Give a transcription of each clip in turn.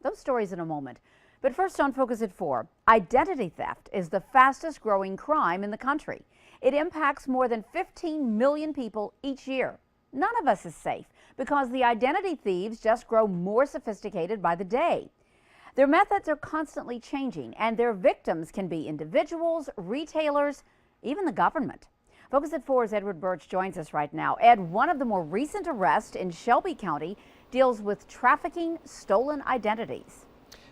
Those stories in a moment. But first on Focus at 4, identity theft is the fastest growing crime in the country. It impacts more than 15 million people each year. None of us is safe because the identity thieves just grow more sophisticated by the day. Their methods are constantly changing, and their victims can be individuals, retailers, even the government. Focus at 4's Edward Birch joins us right now. Ed, one of the more recent arrests in Shelby County deals with trafficking stolen identities.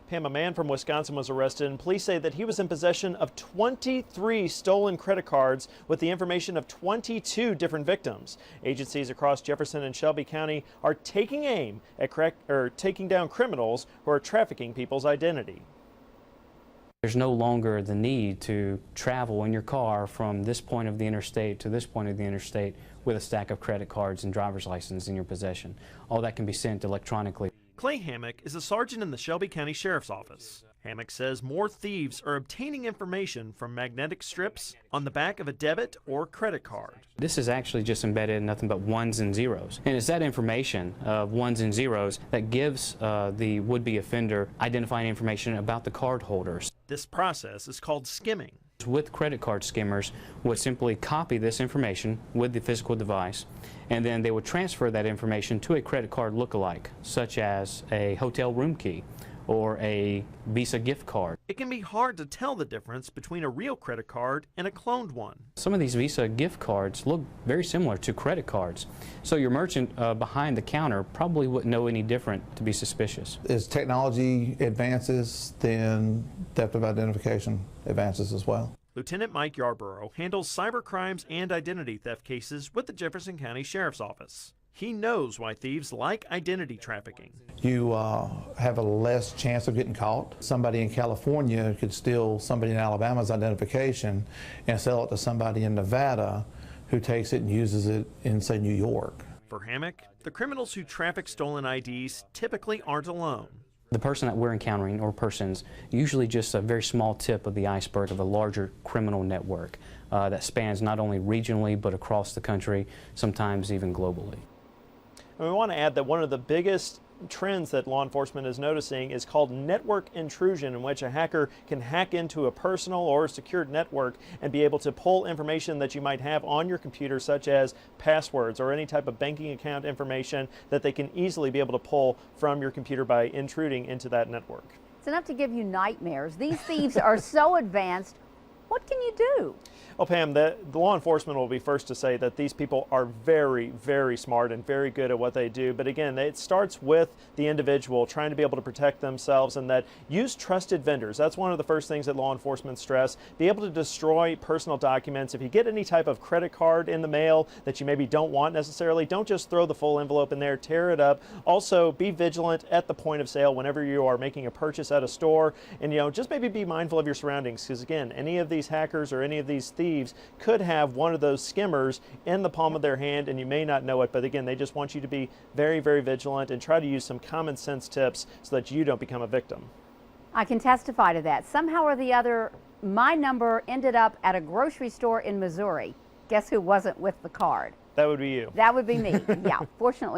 Pam, a man from Wisconsin was arrested, and police say that he was in possession of 23 stolen credit cards with the information of 22 different victims. Agencies across Jefferson and Shelby County are taking aim at taking down criminals who are trafficking people's identity. There's no longer the need to travel in your car from this point of the interstate to this point of the interstate with a stack of credit cards and driver's license in your possession. All that can be sent electronically. Clay Hammac is a sergeant in the Shelby County Sheriff's Office. Hammac says more thieves are obtaining information from magnetic strips on the back of a debit or credit card. This is actually just embedded in nothing but ones and zeros. And it's that information of ones and zeros that gives the would-be offender identifying information about the card holders. This process is called skimming. With credit card skimmers would simply copy this information with the physical device, and then they would transfer that information to a credit card lookalike, such as a hotel room key or a Visa gift card. It can be hard to tell the difference between a real credit card and a cloned one. Some of these Visa gift cards look very similar to credit cards, so your merchant behind the counter probably wouldn't know any different to be suspicious. As technology advances, then theft of identification advances as well. Lieutenant Mike Yarborough handles cyber crimes and identity theft cases with the Jefferson County Sheriff's Office. He knows why thieves like identity trafficking. You have a less chance of getting caught. Somebody in California could steal somebody in Alabama's identification and sell it to somebody in Nevada who takes it and uses it in, say, New York. For Hammac, the criminals who traffic stolen IDs typically aren't alone. The person that we're encountering, or persons, usually just a very small tip of the iceberg of a larger criminal network that spans not only regionally but across the country, sometimes even globally. And we want to add that one of the biggest trends that law enforcement is noticing is called network intrusion, in which a hacker can hack into a personal or secured network and be able to pull information that you might have on your computer, such as passwords or any type of banking account information that they can easily be able to pull from your computer by intruding into that network. It's enough to give you nightmares. These thieves are so advanced. What can you do? Well, Pam, the law enforcement will be first to say that these people are very, very smart and very good at what they do. But again, it starts with the individual trying to be able to protect themselves, and that use trusted vendors. That's one of the first things that law enforcement stress. Be able to destroy personal documents. If you get any type of credit card in the mail that you maybe don't want necessarily, don't just throw the full envelope in there, tear it up. Also, be vigilant at the point of sale whenever you are making a purchase at a store. And, just maybe be mindful of your surroundings, because again, any of these hackers or any of these thieves could have one of those skimmers in the palm of their hand, and you may not know it. But again, they just want you to be very, very vigilant and try to use some common sense tips so that you don't become a victim. I can testify to that. Somehow or the other, my number ended up at a grocery store in Missouri. Guess who wasn't with the card? That would be you. That would be me. Yeah, fortunately.